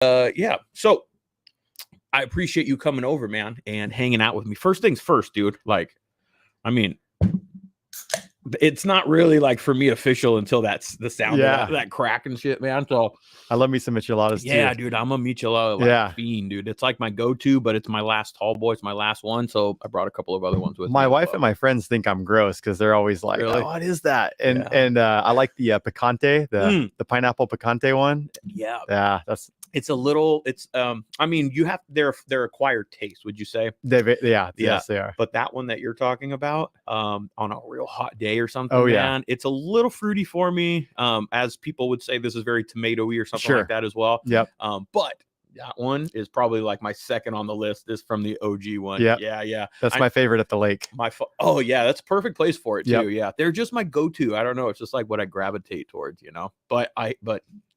Yeah. So I appreciate you coming over, man, and hanging out with me. First things first, dude. Like, I mean, it's not really like for me official until that's the sound of that crack and shit, man. So I love me some micheladas too. Yeah, dude, I'm a michelada fiend, dude. It's like my go-to, but it's my last tall boy. It's my last one, so I brought a couple of other ones with me. My wife and my friends think I'm gross because they're always like, Really? "Oh, what is that?" And I like the picante, the pineapple picante one. Yeah, that's. It's a little. It's I mean, you have their acquired taste. Would you say? Yes, they are. But that one that you're talking about, on a real hot day or something, man, it's a little fruity for me. As people would say, this is very tomatoey or something like that as well. Yep. But that one is probably like my second on the list. This from the OG one. Yep. Yeah. That's my favorite at the lake. Oh yeah, that's a perfect place for it too. Yep. Yeah, they're just my go-to. I don't know. It's just like what I gravitate towards, you know. But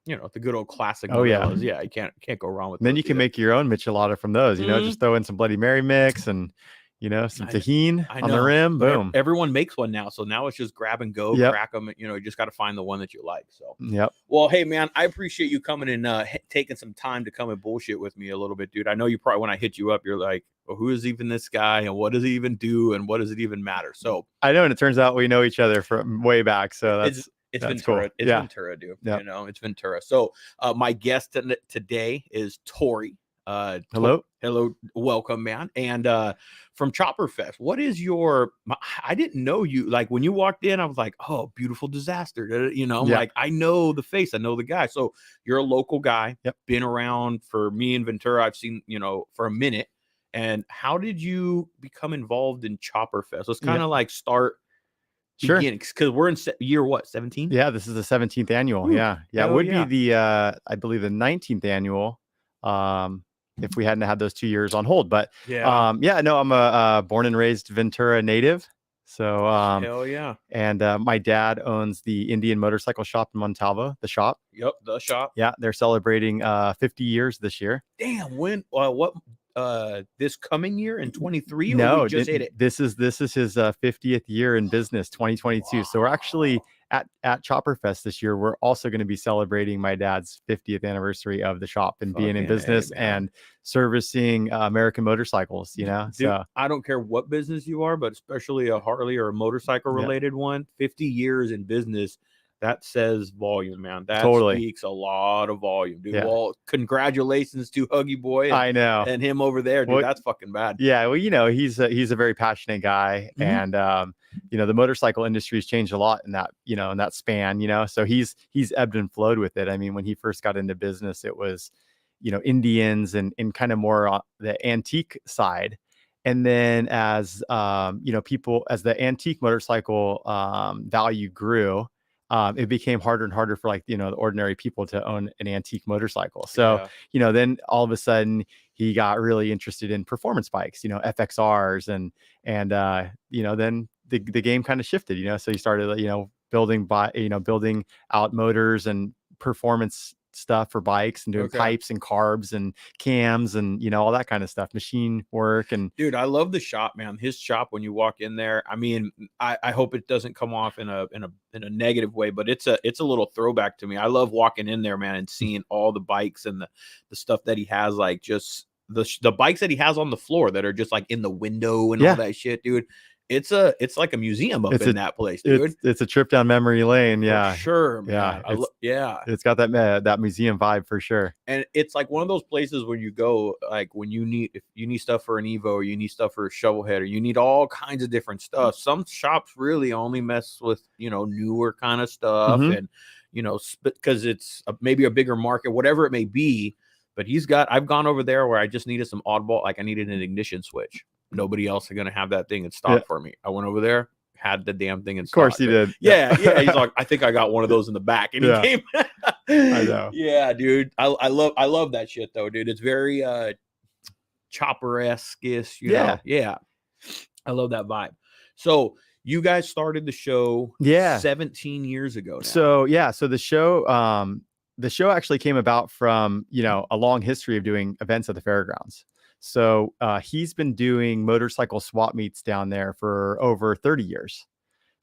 you know, the good old classic. Yeah, you can't go wrong with. Then you can make your own michelada from those. You know, just throw in some Bloody Mary mix and, you know, some tahini on the rim. Boom. Everyone makes one now, so now it's just grab and go, crack them. You know, you just got to find the one that you like. So Well, hey man, I appreciate you coming and taking some time to come and bullshit with me a little bit, dude. I know you probably, when I hit you up, you're like, well, who is even this guy, and what does he even do, and what does it even matter? So I know, and it turns out we know each other from way back. So it's Ventura. Cool. It's Ventura, dude. Yep. You know, it's Ventura. So my guest today is Tory. Hello, welcome, man. And from Chopperfest, what is I didn't know you. Like when you walked in, I was like, oh, beautiful disaster. You know, like I know the face, I know the guy. So you're a local guy. Yep. Been around for me and Ventura. I've seen, you know, for a minute. And how did you become involved in Chopperfest? Let's kind of like start. Sure. Because we're in year what, 17? Yeah, this is the 17th annual. Ooh, yeah. It would be the I believe the 19th annual if we hadn't had those 2 years on hold. But no, I'm a born and raised Ventura native. So hell yeah. And my dad owns the Indian motorcycle shop in Montalvo, the shop. Yep, the shop. Yeah, they're celebrating 50 years this year. Damn, when what this coming year in 23? No, just hit it. This is his 50th year in business, 2022. Wow. So we're actually at Chopperfest this year. We're also going to be celebrating my dad's 50th anniversary of the shop and being in business and servicing American motorcycles, you know. Dude, so I don't care what business you are, but especially a Harley or a motorcycle related one, 50 years in business. That says volume, man. That speaks a lot of volume, dude. Yeah. Well, congratulations to Huggy Boy. I know. And him over there, dude. That's fucking bad. Yeah. Well, you know, he's a very passionate guy. And, you know, the motorcycle industry has changed a lot in that, you know, in that span, you know, so he's ebbed and flowed with it. I mean, when he first got into business, it was, you know, Indians and kind of more on the antique side. And then as, you know, as the antique motorcycle value grew, it became harder and harder for, like, you know, the ordinary people to own an antique motorcycle. So, you know, then all of a sudden he got really interested in performance bikes, you know, FXRs and you know, then the game kind of shifted, you know, so he started, you know, building out motors and performance stuff for bikes and doing pipes and carbs and cams and, you know, all that kind of stuff, machine work. And dude, I love the shop, man. His shop, when you walk in there, I mean, I hope it doesn't come off in a negative way, but it's a little throwback to me. I love walking in there, man, and seeing all the bikes and the stuff that he has, like just the bikes that he has on the floor that are just like in the window and all that shit, dude. It's like a museum up in that place, dude. It's a trip down memory lane. Yeah, for sure, man. It's got that museum vibe for sure. And it's like one of those places where you go, like when if you need stuff for an Evo, or you need stuff for a shovel head, or you need all kinds of different stuff. Some shops really only mess with, you know, newer kind of stuff, and, you know, because it's maybe a bigger market, whatever it may be. But I've gone over there where I just needed some oddball, like I needed an ignition switch. Nobody else is going to have that thing in stock for me. I went over there, had the damn thing in stock. Of course he did. Yeah. He's like, I think I got one of those in the back. And he came. I know. Yeah, dude. I love that shit though, dude. It's very Chopper-esque, you know? Yeah. I love that vibe. So you guys started the show 17 years ago now. So the show actually came about from, you know, a long history of doing events at the fairgrounds. So he's been doing motorcycle swap meets down there for over 30 years.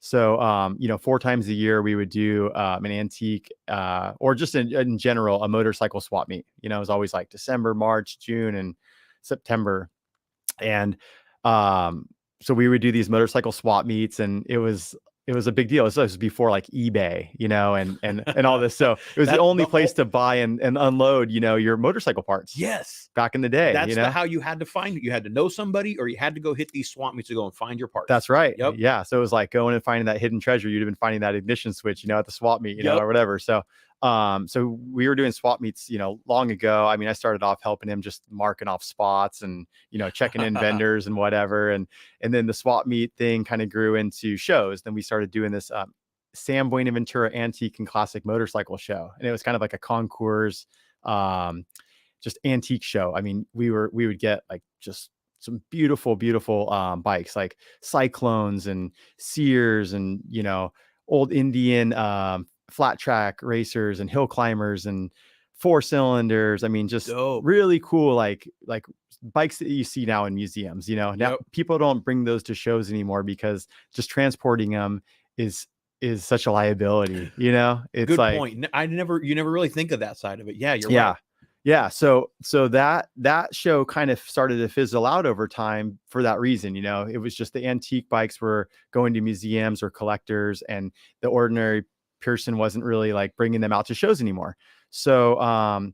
So, 4 times a year we would do an antique, or just in general, a motorcycle swap meet. It was always like December, March, June, and September. And so we would do these motorcycle swap meets, and it was a big deal. This was before like eBay, and all this. So it was the That only the place whole to buy and unload, your motorcycle parts yes. back in the day. That's how you had to find it. You had to know somebody, or you had to go hit these swap meets to go and find your parts. That's right. Yep. Yeah. So it was like going and finding that hidden treasure. You'd have been finding that ignition switch, at the swap meet, Yep. or whatever. So we were doing swap meets, long ago. I mean, I started off helping him just marking off spots and, checking in vendors and whatever. And then the swap meet thing kind of grew into shows. Then we started doing this Sam Buenaventura Antique and Classic Motorcycle Show. And it was kind of like a concours, just antique show. I mean, we would get like just some beautiful, beautiful bikes like Cyclones and Sears and, old Indian flat track racers and hill climbers and 4 cylinders. I mean, just Dope. really cool, like bikes that you see now in museums. Now Yep. people don't bring those to shows anymore because just transporting them is such a liability. It's Good like, point. You never really think of that side of it. Yeah, you're yeah. right. Yeah. So that show kind of started to fizzle out over time for that reason. It was just the antique bikes were going to museums or collectors, and the ordinary person wasn't really like bringing them out to shows anymore. So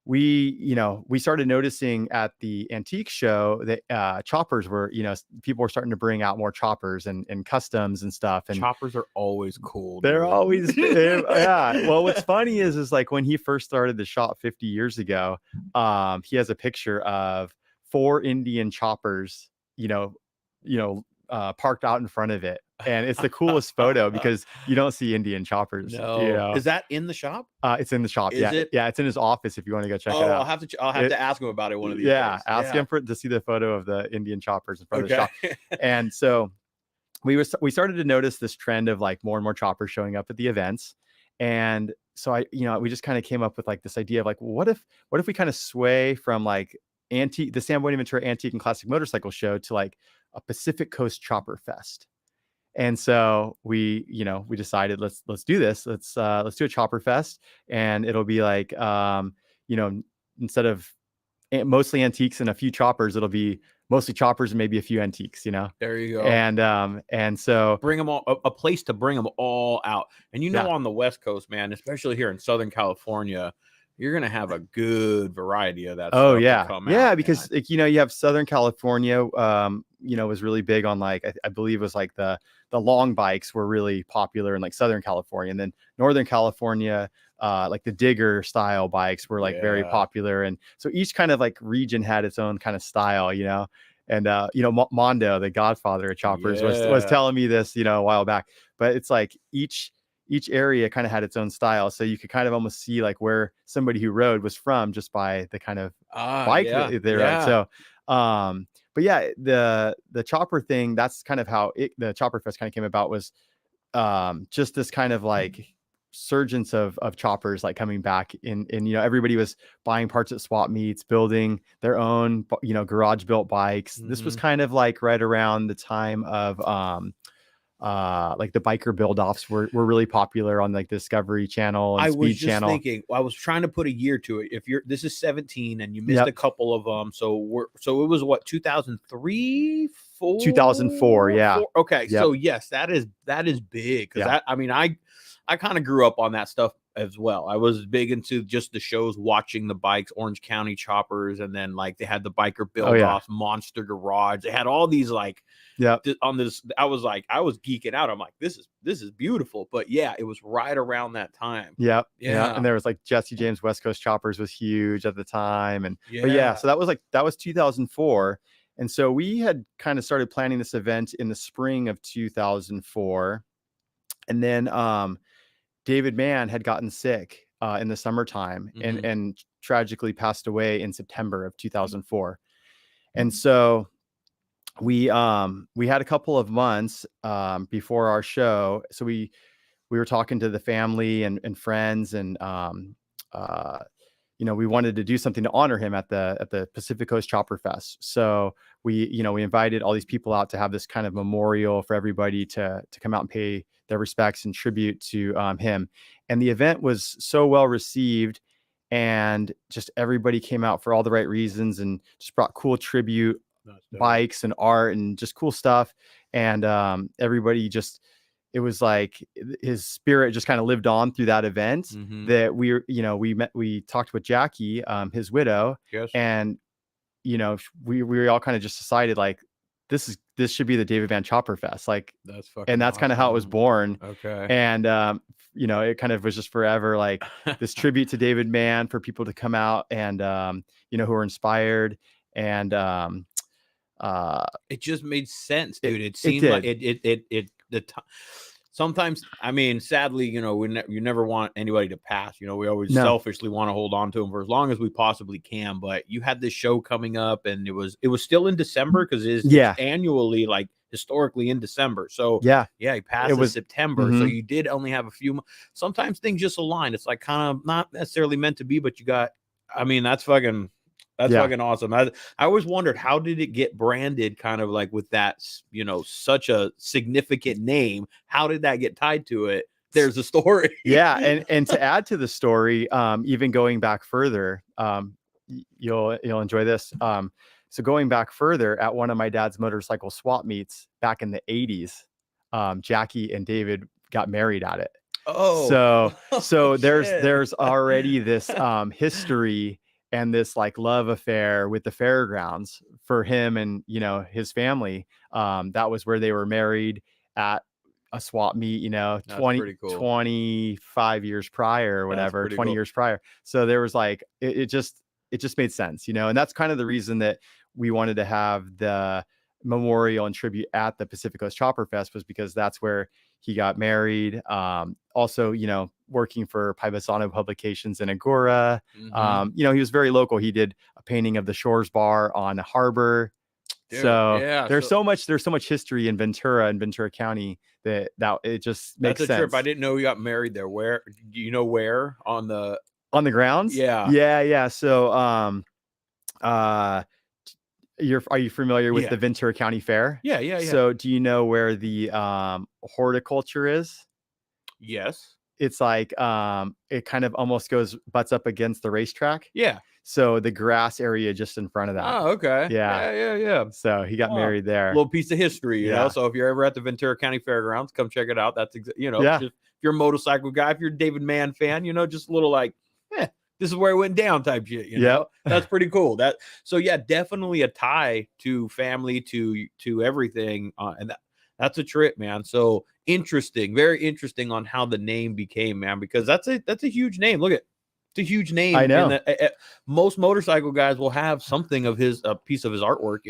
we started noticing at the antique show that choppers were, people were starting to bring out more choppers and customs and stuff. And choppers are always cool. they're dude. always, yeah. Well, what's funny is like when he first started the shop 50 years ago, he has a picture of 4 Indian choppers, parked out in front of it. And it's the coolest photo because you don't see Indian choppers. No. Is that in the shop? It's in the shop. Is yeah. it? Yeah. It's in his office if you want to go check it out. I'll have to ask him about it one of these days. Ask him to see the photo of the Indian choppers in front of the Okay. shop. And so we started to notice this trend of like more and more choppers showing up at the events. And so we just kind of came up with like this idea of like, what if we kind of sway from like the San Buenaventura Antique and Classic Motorcycle Show to like a Pacific Coast Chopper Fest. And so we decided let's do this. Let's do a Chopper Fest, and it'll be like, instead of mostly antiques and a few choppers, it'll be mostly choppers and maybe a few antiques, There you go. And so bring them all, a place to bring them all out. And Yeah. on the West Coast, man, especially here in Southern California, you're going to have a good variety of that Oh stuff yeah. to come Yeah, out, because man. like, you have Southern California, was really big on like, I believe it was like the long bikes were really popular in like Southern California, and then Northern California, like the digger style bikes were like very Yeah. popular. And so each kind of like region had its own kind of style, and Mondo, the godfather of choppers, was Yeah. telling me this, a while back. But it's like each area kind of had its own style, so you could kind of almost see like where somebody who rode was from just by the kind of bike that they rode. So but yeah, the chopper thing, that's kind of how the Chopper Fest kind of came about, was just this kind of like surgence of choppers like coming back in, everybody was buying parts at swap meets, building their own garage built bikes. This was kind of like right around the time of like the biker build offs were really popular on like Discovery Channel and I Speed was just Channel. thinking, I was trying to put a year to it. If this is 17 and you missed a couple of them, so it was what, 2003, 4? 2004, yeah. 4? Okay, Yep. so yes, that is big, because Yeah. I kind of grew up on that stuff as well. I was big into just the shows, watching the bikes, Orange County Choppers, and then like they had the biker build offs, Monster Garage. They had all these like on this. I was geeking out. I'm like, this is beautiful. But yeah, it was right around that time. Yeah. Yeah. And there was like Jesse James West Coast Choppers was huge at the time. But yeah, so that was 2004. And so we had kind of started planning this event in the spring of 2004. And then David Mann had gotten sick in the summertime and tragically passed away in September of 2004. And so we had a couple of months before our show. So we were talking to the family and friends, and we wanted to do something to honor him at the Pacific Coast Chopperfest. So we invited all these people out to have this kind of memorial for everybody to come out and pay their respects and tribute to him. And the event was so well received, and just everybody came out for all the right reasons and just brought cool tribute bikes and art and just cool stuff. And everybody just, it was like his spirit just kind of lived on through that event. That we talked with Jackie, his widow. Yes. And we all kind of just decided like this should be the David Mann Chopperfest, like that's fucking and that's awesome. kind of how it was born. Okay. And it kind of was just forever like this tribute to David Mann for people to come out and who are inspired. And it just made sense, dude. It seemed like sometimes, I mean, sadly, you never want anybody to pass. We always selfishly want to hold on to them for as long as we possibly can. But you had this show coming up, and it was still in December because it's annually, like historically in December. So he passed in September. So you did only have a few. Sometimes things just align. It's like kind of not necessarily meant to be, but you got. I mean, that's fucking awesome. I always wondered, how did it get branded kind of like with that, such a significant name? How did that get tied to it? There's a story. And to add to the story, even going back further, you'll enjoy this. So going back further, at one of my dad's motorcycle swap meets back in the 80s, Jackie and David got married at it. So there's already this history and this like love affair with the fairgrounds for him and, his family. That was where they were married at a swap meet, 25 years prior or whatever, 20 years prior. So there was like, it just made sense, and that's kind of the reason that we wanted to have the memorial and tribute at the Pacific Coast Chopperfest, was because that's where he got married. Also, working for Paisano Publications in Agora. He was very local. He did a painting of the Shores Bar on the harbor. Dude, there's so much history in Ventura and Ventura County that it just makes sense. That's a trip. I didn't know you got married there. Where do you know where on the grounds? Yeah. So are you familiar with the Ventura County Fair? Yeah. So do you know where the horticulture is? Yes. It's like it kind of almost butts up against the racetrack. Yeah. So the grass area just in front of that. Oh, okay. Yeah. So he got married there. A little piece of history, you know. So if you're ever at the Ventura County Fairgrounds, come check it out. That's just, if you're a motorcycle guy, if you're a David Mann fan, just a little like, this is where it went down type shit. That's pretty cool. So definitely a tie to family, to everything, and that's a trip, man. So interesting, very interesting on how the name became, man, because that's a huge name. Look at it's a huge name. I know. Most motorcycle guys will have something of a piece of his artwork,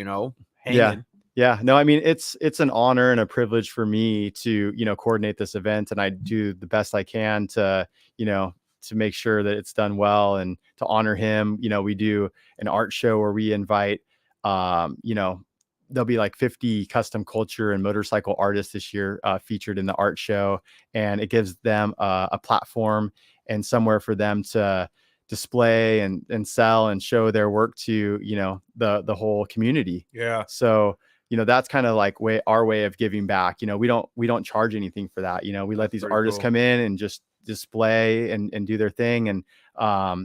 hanging. Yeah. No, I mean, it's an honor and a privilege for me to, coordinate this event, and I do the best I can to, to make sure that it's done well and to honor him. We do an art show where we invite, there'll be like 50 custom culture and motorcycle artists this year featured in the art show. And it gives them a platform and somewhere for them to display and sell and show their work to, the whole community. Yeah. So, that's kind of like our way of giving back. We don't charge anything for that. We let these artists come in and just display and do their thing. And I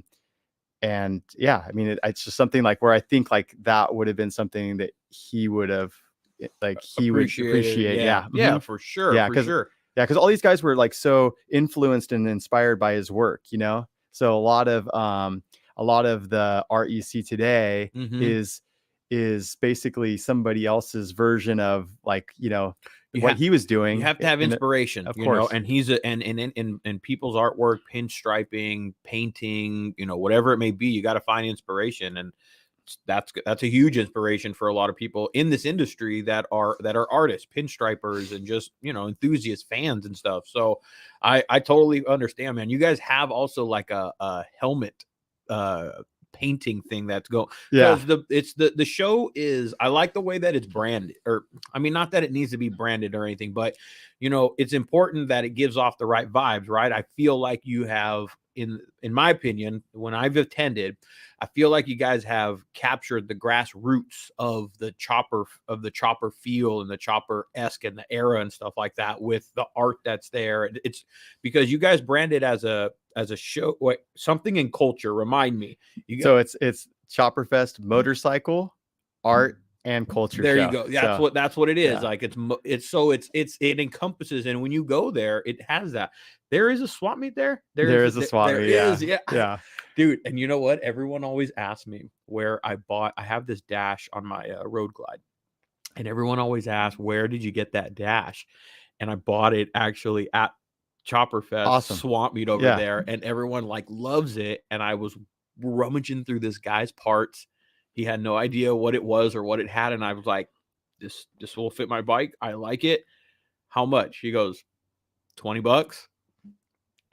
mean, it's just something like where I think like that would have been something that he would have would appreciate. Yeah, for sure. Yeah. Because all these guys were like so influenced and inspired by his work, so a lot of the art you see today is basically somebody else's version of like, what he was doing. You have to have inspiration, of course. And he's and people's artwork, pinstriping, painting, whatever it may be, you got to find inspiration. And that's a huge inspiration for a lot of people in this industry that are artists, pinstripers, and just, enthusiast fans and stuff. So I totally understand, man. You guys have also like a helmet, painting thing that's going. The show is, I like the way that it's branded, or I mean, not that it needs to be branded or anything, but it's important that it gives off the right vibes, right? I feel like you have in my opinion, when I've attended, I feel like you guys have captured the grassroots of the chopper feel and the chopper esque and the era and stuff like that with the art that's there. It's because you guys branded as a show, something in culture. Remind me. So it's Chopperfest motorcycle, art, and culture There you show. go. So That's what it is. yeah, Like it encompasses, and when you go there, it has that. There is a swap meet there. there is a swap There meet. is, Yeah, yeah, yeah. dude. And you know what? Everyone always asks me where I bought. I have this dash on my Road Glide, and everyone always asks, "Where did you get that dash?" And I bought it actually at Chopperfest Awesome. swap meet over Yeah. there, and everyone like loves it. And I was rummaging through this guy's parts. He had no idea what it was or what it had, and I was like, "This will fit my bike. I like it. How much?" He goes, $20.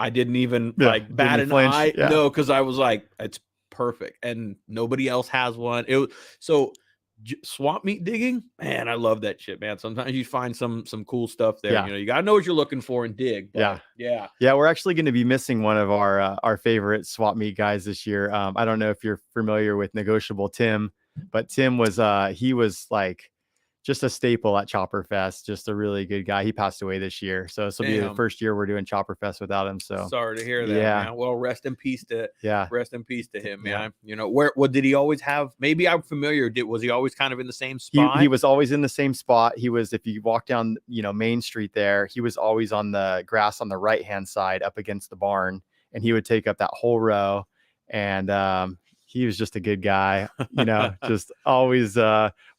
I didn't even Yeah. like Didn't bat you an flinch? eye. Yeah. No, because I was like, it's perfect, and nobody else has one. It was so swamp meat digging, man. I love that shit, man. Sometimes you find some cool stuff there. Yeah. You know, you gotta know what you're looking for and dig. But Yeah. Yeah, we're actually going to be missing one of our favorite swap meet guys this year. I don't know if you're familiar with Negotiable Tim, but Tim was he was like just a staple at Chopperfest, just a really good guy. He passed away this year, so this will be the damn, first year we're doing Chopperfest without him. So sorry to hear that, yeah, man. Well, rest in peace to yeah, him, yeah. man. You know, what did he always have? Maybe I'm familiar. Was he always kind of in the same He spot? was always in the same spot. He was, if you walk down, Main Street there, he was always on the grass on the right hand side up against the barn, and he would take up that whole row. And he was just a good guy, just always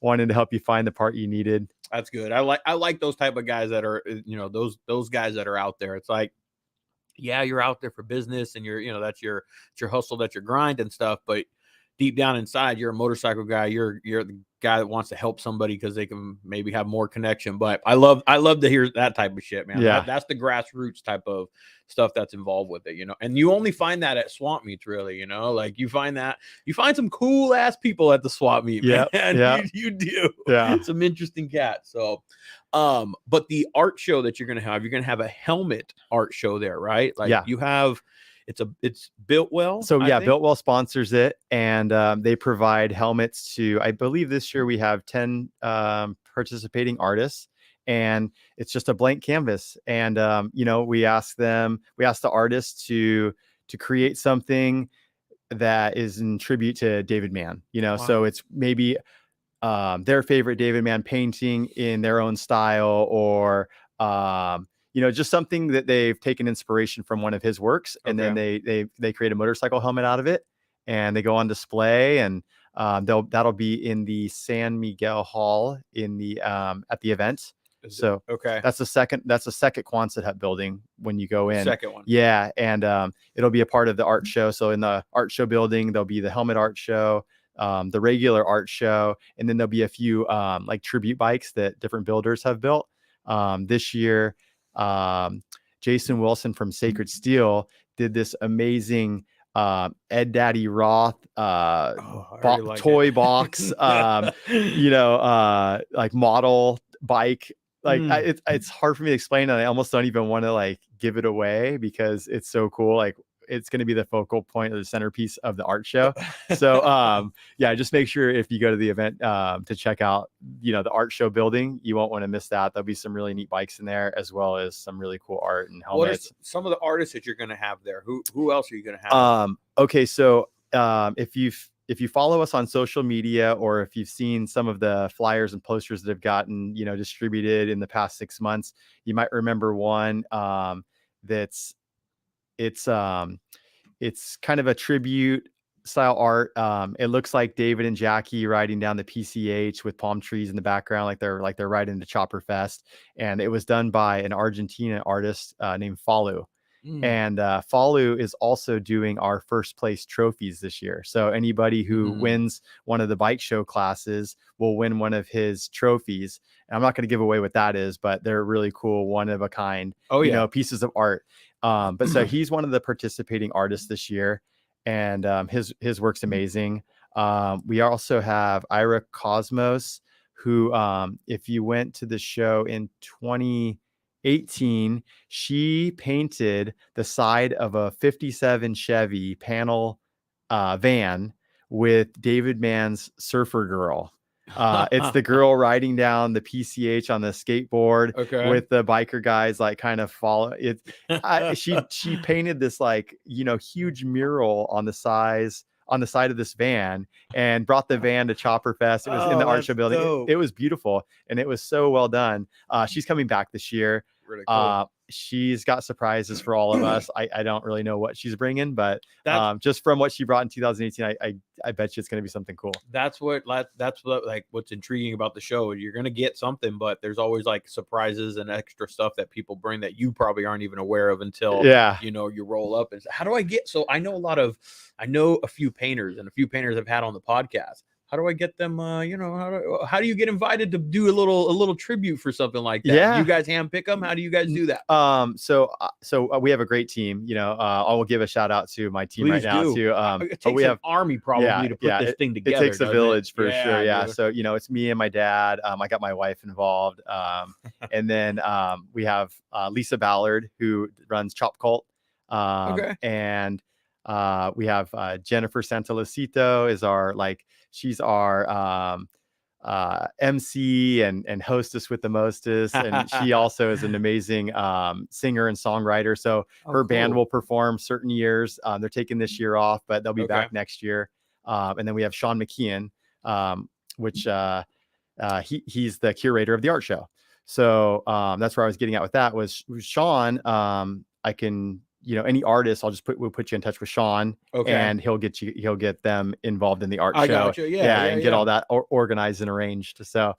wanting to help you find the part you needed. That's good. I like those type of guys that are, those guys that are out there. It's like, yeah, you're out there for business and that's your hustle, that's your grind and stuff, but deep down inside, you're a motorcycle guy. You're the guy that wants to help somebody because they can maybe have more connection. But I love to hear that type of shit, man. Yeah. That's the grassroots type of stuff that's involved with it, and you only find that at swamp meets, really, like you find some cool ass people at the swamp meet, man. Yeah. You do. Yeah. Some interesting cats. So but the art show that you're gonna have a helmet art show there, right? Like you have it's Builtwell. So yeah, Builtwell sponsors it, and they provide helmets to, I believe this year we have 10 participating artists, and it's just a blank canvas. And we ask the artists to create something that is in tribute to David Mann. Wow. So it's maybe their favorite David Mann painting in their own style, or just something that they've taken inspiration from one of his works, and then they create a motorcycle helmet out of it, and they go on display, and that'll be in the San Miguel Hall in the at the event. So that's the second Quonset hut building when you go in. Second one. Yeah, and it'll be a part of the art show. So in the art show building, there'll be the helmet art show, the regular art show, and then there'll be a few like tribute bikes that different builders have built. This year, Jason Wilson from Sacred Steel did this amazing Ed Daddy Roth toy box, like model bike. Like it's hard for me to explain, and I almost don't even want to like give it away because it's so cool. Like it's going to be the focal point of the centerpiece of the art show. So just make sure if you go to the event to check out the art show building. You won't want to miss that. There'll be some really neat bikes in there, as well as some really cool art and helmets. What are some of the artists that you're going to have there? Who else are you going to have? Okay, so if you follow us on social media, or if you've seen some of the flyers and posters that have gotten distributed in the past 6 months, you might remember one it's kind of a tribute style art. It looks like David and Jackie riding down the PCH with palm trees in the background, like they're riding to Chopperfest. And it was done by an Argentina artist named Falu. And Falu is also doing our first place trophies this year. So anybody who wins one of the bike show classes will win one of his trophies. And I'm not going to give away what that is, but they're really cool, one of a kind, pieces of art. But so he's one of the participating artists this year, and his work's amazing. We also have Ira Cosmos, who if you went to the show in 18, she painted the side of a 57 Chevy panel van with David Mann's Surfer Girl. It's the girl riding down the PCH on the skateboard Okay. with the biker guys like kind of follow it. She painted this like, huge mural on the side of this van and brought the van to Chopperfest. It was in the art show building. It was beautiful and it was so well done. She's coming back this year. Really cool. She's got surprises for all of us. I don't really know what she's bringing, but That's just from what she brought in 2018, I bet you it's going to be something cool. That's what like what's intriguing about the show. You're going to get something, but there's always like surprises and extra stuff that people bring that you probably aren't even aware of until you roll up and say, how do I get? So I know a few painters, and a few painters I've had on the podcast. How do I get them? How do you get invited to do a little tribute for something like that? Yeah. You guys handpick them. How do you guys do that? So we have a great team. I will give a shout out to my team right now too. It takes an army probably to put this thing together. It takes a village for sure. Yeah. So it's me and my dad. I got my wife involved, and then we have Lisa Ballard who runs Chop Cult. And we have Jennifer Santalocito is she's our MC and hostess with the mostest, and she also is an amazing singer and songwriter. So her band will perform certain years. They're taking this year off, but they'll be back next year. And then we have Sean McKeon, which he's the curator of the art show. So that's where I was getting at with that was Sean. I can. Any artist, we'll put you in touch with Sean, and he'll get them involved in the art show. Gotcha. And get all that organized and arranged. So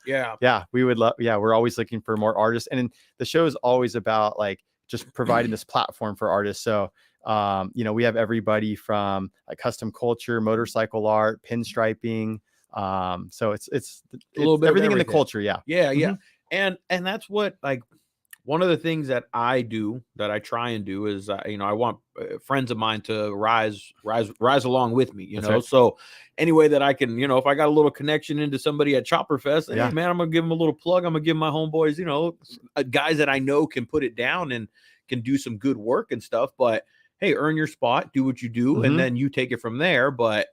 we would love. Yeah, we're always looking for more artists, and the show is always about like just providing this platform for artists. So we have everybody from like custom culture, motorcycle art, pinstriping. So it's a little bit everything in the culture. Yeah. And that's what like. One of the things that I do, that I try and do is, I want friends of mine to rise along with me, Right. So any way that I can, if I got a little connection into somebody at Chopperfest, hey, man, I'm going to give them a little plug. I'm going to give my homeboys, guys that I know can put it down and can do some good work and stuff. But hey, earn your spot, do what you do, and then you take it from there. But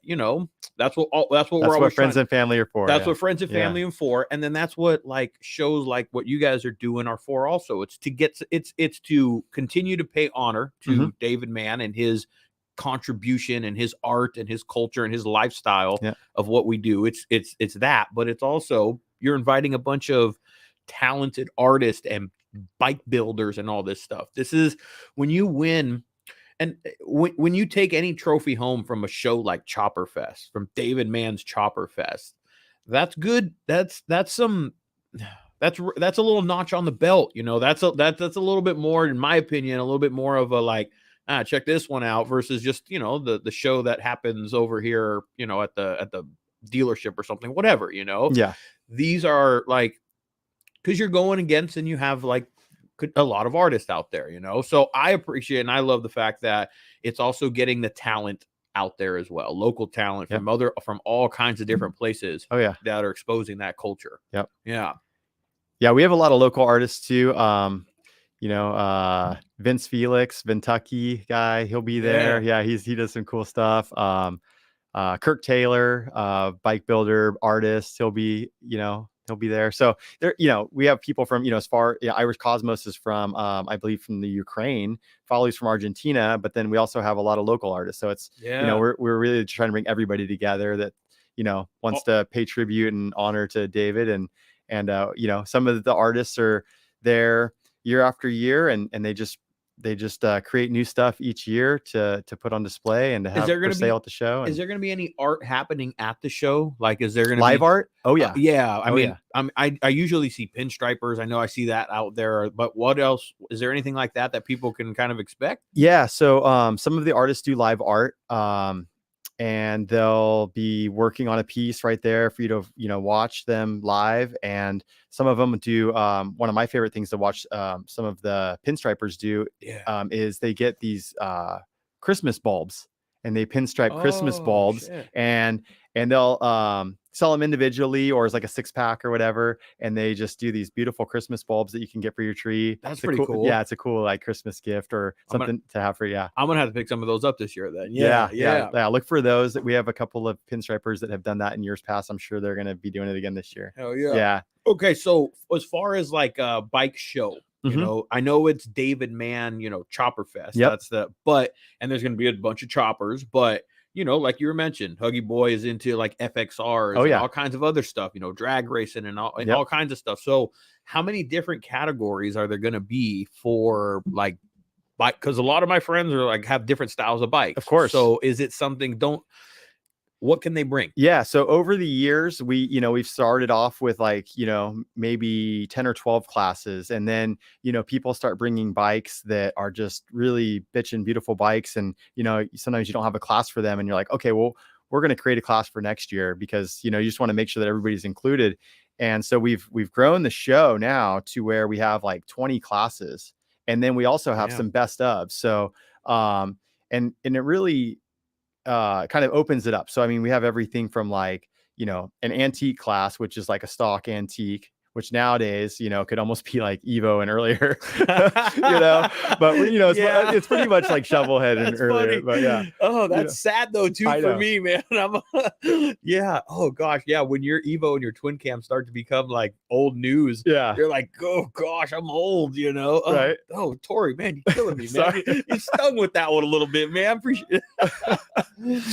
that's what friends and family are for. That's what friends and family are for. And then that's what like shows like what you guys are doing are for also. It's to continue to pay honor to David Mann and his contribution and his art and his culture and his lifestyle of what we do. It's that, but it's also you're inviting a bunch of talented artists and bike builders and all this stuff. This is when you win. And when you take any trophy home from a show like Chopperfest, from David Mann's Chopperfest, that's good. That's a little notch on the belt. That's a little bit more, in my opinion, a little bit more of a like, check this one out versus just, the show that happens over here, at the dealership or something, whatever, Yeah. These are like, because you're going against and you have like a lot of artists out there, so I appreciate and I love the fact that it's also getting the talent out there as well, local talent from all kinds of different places that are exposing that culture. We have a lot of local artists too. Vince Felix, Kentucky guy, he'll be there. He does some cool stuff. Kirk Taylor, bike builder, artist, he'll be there. So there, we have people from, as far, Irish Cosmos is from, I believe from the Ukraine, Follies from Argentina, but then we also have a lot of local artists. So it's, we're really trying to bring everybody together that, wants to pay tribute and honor to David. And some of the artists are there year after year and they just create new stuff each year to put on display and to have for sale at the show. Is there going to be any art happening at the show? Like, is there going to be live art? Oh yeah. I usually see pinstripers. I know I see that out there, but what else? Is there anything like that people can kind of expect? Yeah. So, some of the artists do live art. And they'll be working on a piece right there for you to, watch them live. And some of them do, one of my favorite things to watch, some of the pinstripers do, is they get these, Christmas bulbs and they pinstripe Christmas bulbs. Shit. And and they'll sell them individually or as like a 6-pack or whatever. And they just do these beautiful Christmas bulbs that you can get for your tree. That's It's a pretty cool. Yeah, it's a cool like Christmas gift or something to have for I'm gonna have to pick some of those up this year then. Yeah. Look for those. We have a couple of pinstripers that have done that in years past. I'm sure they're gonna be doing it again this year. Hell yeah. Yeah. Okay, so as far as like a bike show, you know, I know it's David Mann, you know, Chopperfest. Yep. And there's gonna be a bunch of choppers, but you know, like you were mentioned, Huggy Boy is into like FXRs and all kinds of other stuff, you know, drag racing and all kinds of stuff. So how many different categories are there going to be for like bike? Because a lot of my friends are like have different styles of bikes. Of course. So is it something what can they bring? Yeah. So over the years, we've started off with like, maybe 10 or 12 classes. And then, people start bringing bikes that are just really bitchin' beautiful bikes. And, sometimes you don't have a class for them and you're like, okay, well, we're going to create a class for next year because, you just want to make sure that everybody's included. And so we've grown the show now to where we have like 20 classes. And then we also have some best of. So, and it really, kind of opens it up. So, I mean, we have everything from like, an antique class, which is like a stock antique, which nowadays, could almost be like Evo and earlier, but it's pretty much like shovelhead and earlier, funny. But yeah. Oh, that's sad though too for me, man. Oh gosh. Yeah. When your Evo and your twin cam start to become like old news, you're like, oh gosh, I'm old, Right. Oh, Tory, man, you're killing me, man. You stung with that one a little bit, man. I appreciate it.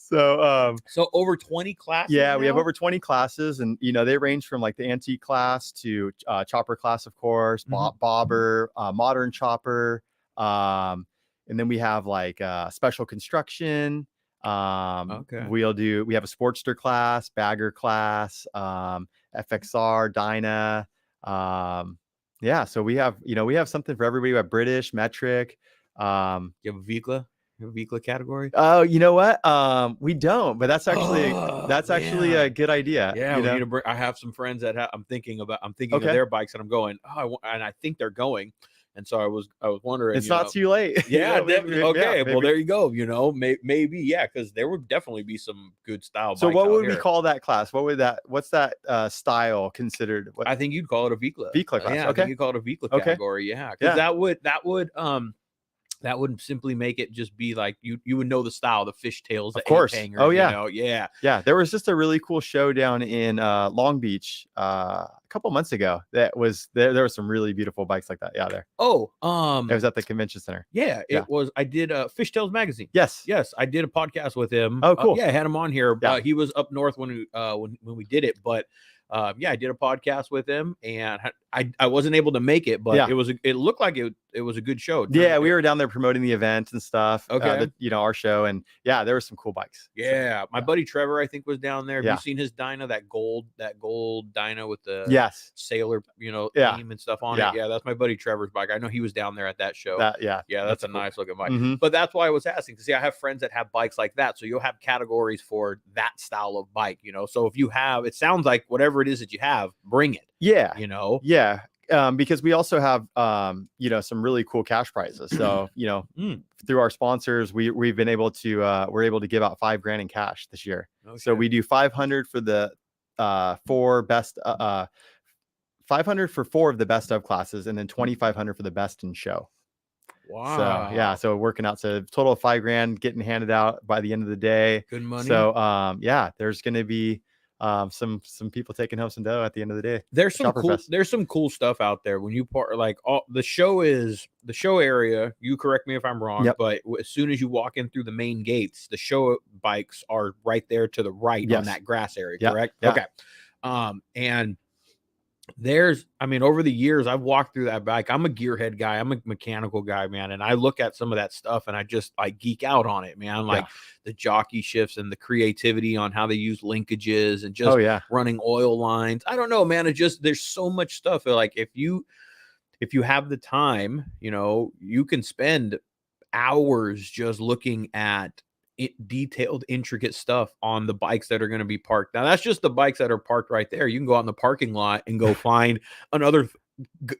So over 20 classes. Yeah, now? we have over 20 classes, and they range from like the antique class to chopper class, of course, bobber, modern chopper, and then we have like special construction. We have a Sportster class, bagger class, FXR, Dyna. So we have something for everybody. We have British, metric. You have a Vikla? Vikla category? Oh, you know what? We don't, but that's actually a good idea. Yeah, we need to bring. I have some friends that I'm thinking of their bikes, and I'm going. And I think they're going. And so I was wondering. It's not too late. Yeah, definitely. Okay, well there you go. Maybe because there would definitely be some good style. So what would we call that class? What's that style considered? I think you'd call it a Vikla. Vikla class. Yeah, I think you call it a Vikla category. Yeah, because that would simply make it just be like you would know the style, the fishtails, the hangers. Oh yeah, yeah. There was just a really cool show down in Long Beach a couple months ago. That was there were some really beautiful bikes like that. Yeah, there. Oh, it was at the convention center. Yeah, it was. I did Fishtails magazine. Yes, I did a podcast with him. Oh, cool. I had him on here. He was up north when we did it, but. I did a podcast with him, and I wasn't able to make it, but it looked like it was a good show. Yeah, we were down there promoting the event and stuff. Okay, our show, and there were some cool bikes. Yeah, my buddy Trevor, I think, was down there. Have you seen his Dyna? That gold Dyna with the sailor, theme and stuff on it. Yeah, that's my buddy Trevor's bike. I know he was down there at that show. That's a cool, nice looking bike. But that's why I was asking to see. I have friends that have bikes like that, so you'll have categories for that style of bike. So if you have, it sounds like whatever it is that you have, bring it. Yeah. Because we also have some really cool cash prizes. So through our sponsors, we've been able to we're able to give out $5,000 in cash this year. Okay. So we do 500 for the 4 best 500 for 4 of the best of classes, and then 2,500 for the best in show. Wow. So working out, so total of $5,000 getting handed out by the end of the day. Good money. So there's going to be some people taking home some dough at the end of the day. There's some cool stuff out there when you like the show area. You correct me if I'm wrong, but as soon as you walk in through the main gates, the show bikes are right there to the right on that grass area. Correct? Yeah. Okay. And over the years I've walked through that bike. I'm a gearhead guy. I'm a mechanical guy, man. And I look at some of that stuff and I just like geek out on it, man. Like the jockey shifts and the creativity on how they use linkages and just running oil lines. I don't know, man. There's so much stuff. Like if you have the time, you can spend hours just looking at detailed, intricate stuff on the bikes that are going to be parked. Now that's just the bikes that are parked right there. You can go out in the parking lot and go find another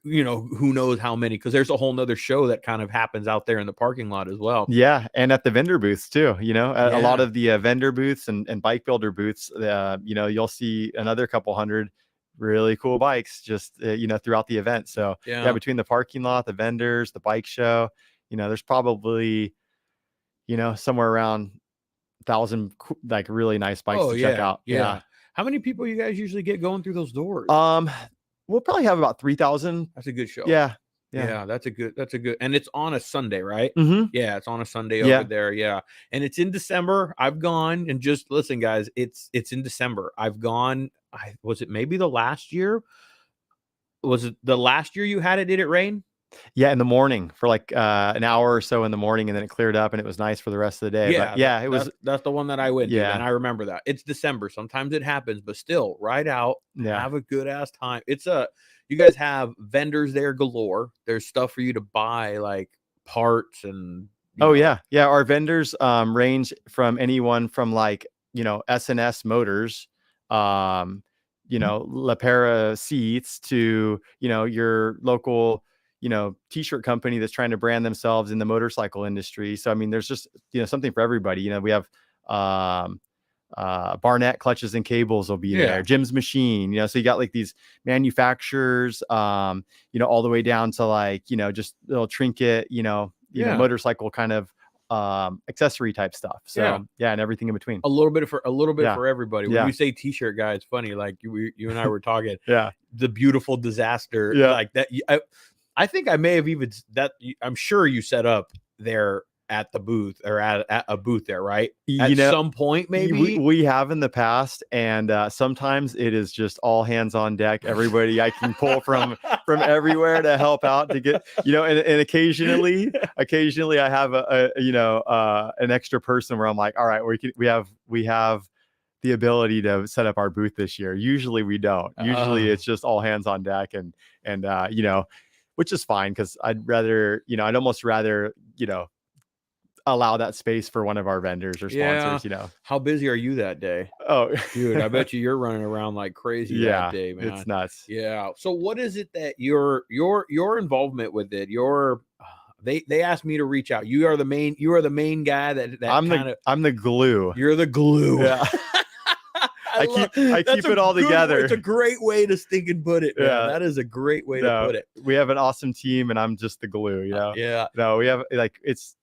who knows how many, because there's a whole nother show that kind of happens out there in the parking lot as well. Yeah, and at the vendor booths too. A lot Yeah. of the vendor booths and bike builder booths. You'll see another couple hundred really cool bikes just throughout the event. So yeah, between the parking lot, the vendors, the bike show, there's probably somewhere around 1,000 like really nice bikes to check out. Yeah. How many people you guys usually get going through those doors? We'll probably have about 3,000. That's a good show. Yeah. That's a good, and it's on a Sunday, right? Mm-hmm. Yeah, it's on a Sunday over there. Yeah, and it's in December. I've gone, and just listen, guys, it's in December. I've gone. Was it maybe the last year? Was it the last year you had it? Did it rain? Yeah, in the morning for like an hour or so in the morning, and then it cleared up, and it was nice for the rest of the day. Yeah, but yeah, it was. That's the one that I went to, and I remember that. It's December. Sometimes it happens, but still, ride out, have a good ass time. You guys have vendors there galore. There's stuff for you to buy, like parts and. Yeah. Our vendors range from anyone from like S&S Motors, LaPera seats to your local t-shirt company that's trying to brand themselves in the motorcycle industry. So I mean, there's just something for everybody. We have Barnett clutches and cables will be there. Jim's Machine, so you got like these manufacturers, all the way down to like just little trinket, motorcycle kind of accessory type stuff. So and everything in between. A little bit for everybody. When you say t-shirt guy, it's funny. Like you and I were talking. The beautiful disaster. Like that. I think I may have even I'm sure you set up there at the booth or at a booth there, right? At some point, maybe we have in the past, and sometimes it is just all hands on deck. Everybody I can pull from everywhere to help out to get, and occasionally I have an extra person where I'm like, all right, we have the ability to set up our booth this year. Usually we don't. Usually it's just all hands on deck, and which is fine, because I'd almost rather allow that space for one of our vendors or sponsors. How busy are you that day? Oh, dude, I bet you're running around like crazy that day, man. It's nuts. Yeah. So what is it that your involvement with it? They asked me to reach out. You are the main guy that I'm the glue. You're the glue. Yeah. I keep it all together. It's a great way to stinking put it, man. That is a great way to put it. We have an awesome team, and I'm just the glue, No, we have it's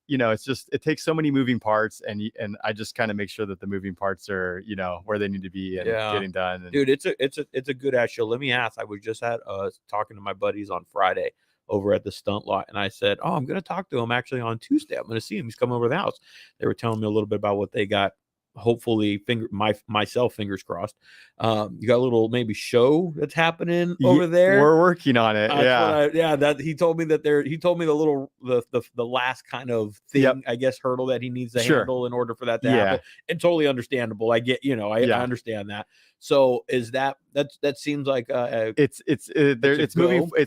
just, it takes so many moving parts, and I just kind of make sure that the moving parts are, where they need to be and getting done. Dude, it's a good ass show. Let me ask. I was just talking to my buddies on Friday over at the stunt lot, and I said, I'm going to talk to him actually on Tuesday. I'm going to see him. He's coming over the house. They were telling me a little bit about what they got. Hopefully, myself, fingers crossed. You got a little maybe show that's happening over there. We're working on it. That he told me the last kind of thing, I guess, hurdle that he needs to handle in order for that to happen. And totally understandable. I get, I understand that. So is that seems like it's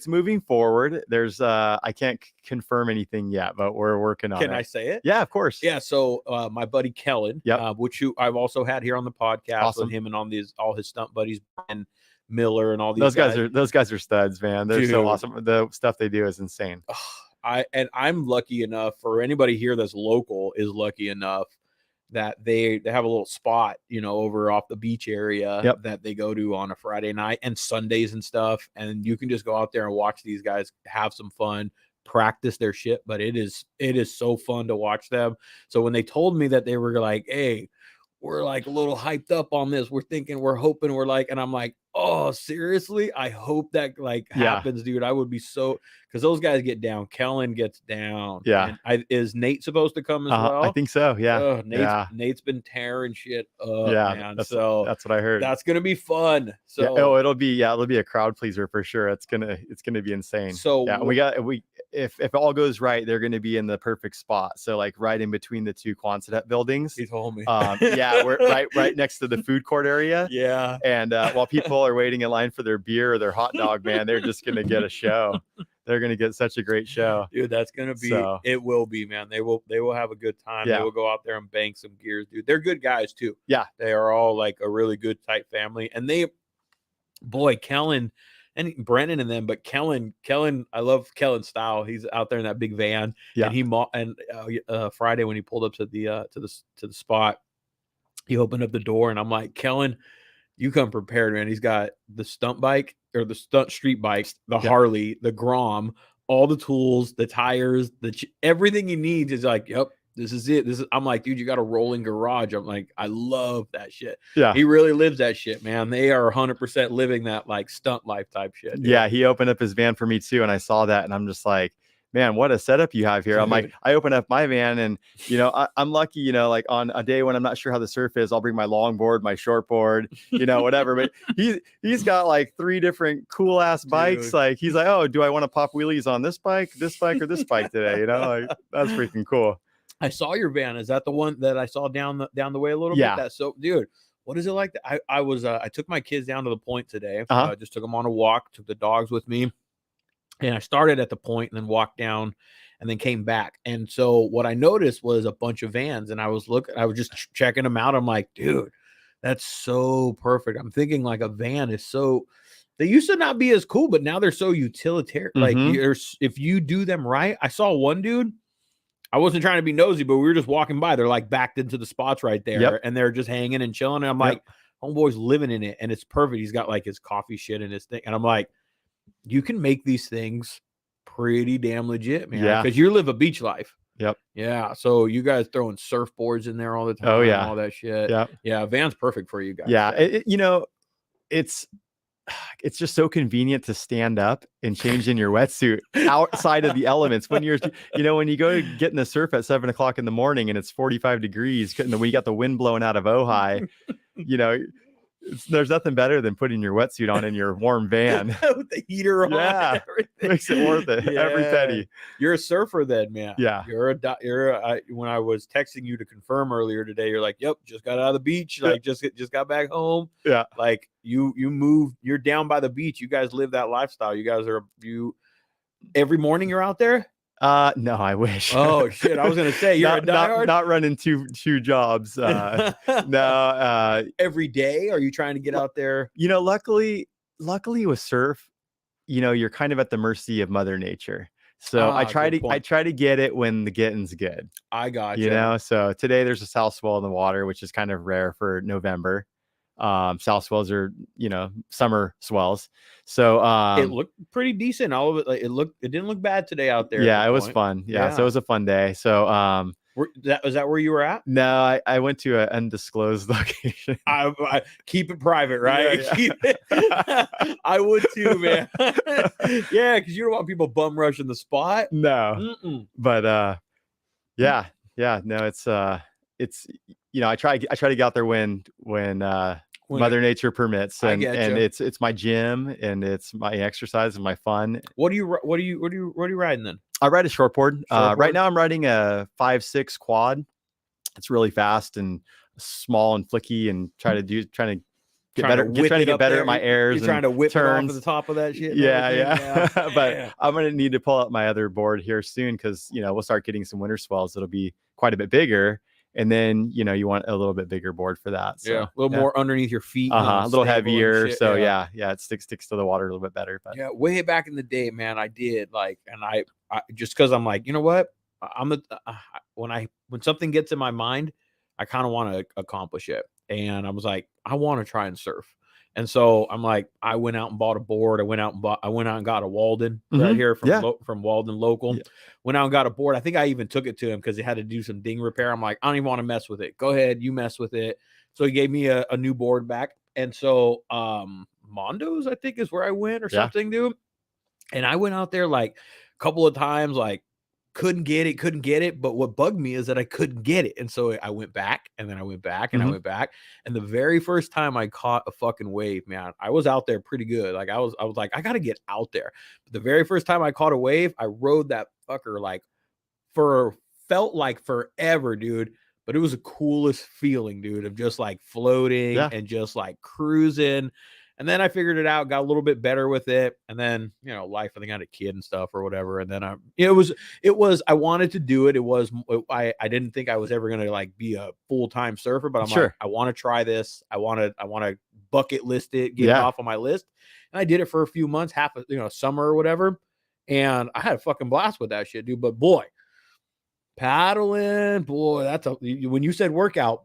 moving forward. There's I can't confirm anything yet, but we're working on it. Can I say it? Yeah, of course. Yeah. So my buddy Kellen, which I've also had here on the podcast with him and on all his stunt buddies, Brian Miller and all these those guys are studs, man. They're so awesome. The stuff they do is insane. I'm lucky enough, for anybody here that's local is lucky enough that they have a little spot, over off the beach area that they go to on a Friday night and Sundays and stuff. And you can just go out there and watch these guys have some fun, practice their shit. But it is so fun to watch them. So when they told me that they were like, hey, we're like a little hyped up on this, we're hoping, and I'm like, oh, seriously? I hope that happens, dude. I would be so, because those guys get down. Kellen gets down. Yeah. Is Nate supposed to come as well? I think so. Yeah. Nate's been tearing shit up, man. That's what I heard. That's gonna be fun. So it'll be a crowd pleaser for sure. It's gonna be insane. So if it all goes right, they're gonna be in the perfect spot. So like right in between the two Quonset buildings. He told me. We're right next to the food court area. Yeah. And while people are waiting in line for their beer or their hot dog, man, they're just gonna get a show. They're gonna get such a great show, dude. That's gonna be. It will be, man. They will have a good time. Yeah. They will go out there and bang some gears, dude. They're good guys too. Yeah, they are all like a really good tight family, and Kellen and Brennan and them, but Kellen, I love Kellen's style. He's out there in that big van, Yeah. and Friday when he pulled up to the spot, he opened up the door, and I'm like, Kellen, you come prepared, man. He's got the stunt bike or the stunt street bike, the Harley, the Grom, all the tools, the tires, everything he needs is like, yep, this is it. I'm like, dude, you got a rolling garage. I'm like, I love that shit. Yeah. He really lives that shit, man. They are 100% living that like stunt life type shit. Dude. Yeah. He opened up his van for me too. And I saw that and I'm just like, man, what a setup you have here. Dude. I'm like, I open up my van and, I'm lucky, like on a day when I'm not sure how the surf is, I'll bring my longboard, my shortboard, whatever. But he's got like 3 different cool ass bikes. Dude. Like he's like, oh, do I want to pop wheelies on this bike, or this bike today? Like that's freaking cool. I saw your van. Is that the one that I saw down the way a little bit? That's so, dude. What is it like? I took my kids down to the point today. Just took them on a walk. Took the dogs with me, and I started at the point and then walked down, and then came back. And so what I noticed was a bunch of vans, and I was just checking them out. I'm like, dude, that's so perfect. I'm thinking like a van is so. They used to not be as cool, but now they're so utilitarian. Mm-hmm. Like if you do them right. I saw one dude. I wasn't trying to be nosy, but we were just walking by. They're like backed into the spots right there, and they're just hanging and chilling. And I'm like, homeboy's living in it, and it's perfect. He's got like his coffee shit in his thing, and I'm like, you can make these things pretty damn legit, man. Yeah, because you live a beach life. Yep. Yeah. So you guys throwing surfboards in there all the time. Oh yeah, all that shit. Yeah. Yeah. Van's perfect for you guys. Yeah. It's just so convenient to stand up and change in your wetsuit outside of the elements when you're, when you go to get in the surf at 7 o'clock in the morning and it's 45 degrees and when you got the wind blowing out of Ojai, there's nothing better than putting your wetsuit on in your warm van with the heater on. Yeah, makes it worth it. Yeah. Every penny. You're a surfer then, man. Yeah. When I was texting you to confirm earlier today, you're like, "Yep, just got out of the beach. Like, just got back home." Yeah. Like you moved. You're down by the beach. You guys live that lifestyle. You guys every morning you're out there. No, I wish. Oh shit! I was gonna say you're a diehard. Not running two jobs. No. Every day, are you trying to get out there? Luckily with surf, you're kind of at the mercy of Mother Nature. So I try to get it when the getting's good. I got you. So today there's a south swell in the water, which is kind of rare for November. South swells are, summer swells. So it looked pretty decent. All of it, it didn't look bad today out there. Yeah, it was fun. Yeah, so it was a fun day. So was that where you were at? No, I went to an undisclosed location. I keep it private, right? Yeah. Keep it. I would too, man. Yeah, because you don't want people bum rushing the spot. No. But no, it's I try to get out there when Mother Nature permits, and it's my gym and it's my exercise and my fun. What are you riding then? I ride a shortboard. Right now I'm riding a 5.6 quad. It's really fast and small and flicky, and trying to get better at my airs. You're trying to whip turns. It off of the top of that shit. Yeah. But I'm gonna need to pull out my other board here soon because we'll start getting some winter swells. It'll be quite a bit bigger. And then, you want a little bit bigger board for that. So, a little more underneath your feet. A little heavier. So it sticks to the water a little bit better. But yeah, way back in the day, man, I did and I just because I'm like, you know what? When something gets in my mind, I kind of want to accomplish it. And I was like, I want to try and surf. And so I'm like, I went out and bought a board. I went out and got a Walden right here from Walden Local. Yeah. Went out and got a board. I think I even took it to him because he had to do some ding repair. I'm like, I don't even want to mess with it. Go ahead, you mess with it. So he gave me a new board back. And so Mondo's, I think, is where I went or something, dude. And I went out there like a couple of times, like couldn't get it. But what bugged me is that I couldn't get it. And so I went back and then I went back and I went back. And the very first time I caught a fucking wave, man, I was out there pretty good. Like I was like, I got to get out there. But the very first time I caught a wave, I rode that fucker like felt like forever, dude. But it was the coolest feeling, dude, of just like floating and just like cruising. And then I figured it out, got a little bit better with it. And then, life, I think I had a kid and stuff or whatever. And then I wanted to do it. I didn't think I was ever going to like be a full-time surfer, but I'm like, I want to try this. I want to bucket list it, get it off on my list. And I did it for a few months, half a summer or whatever. And I had a fucking blast with that shit, dude. But boy, paddling, boy, when you said workout,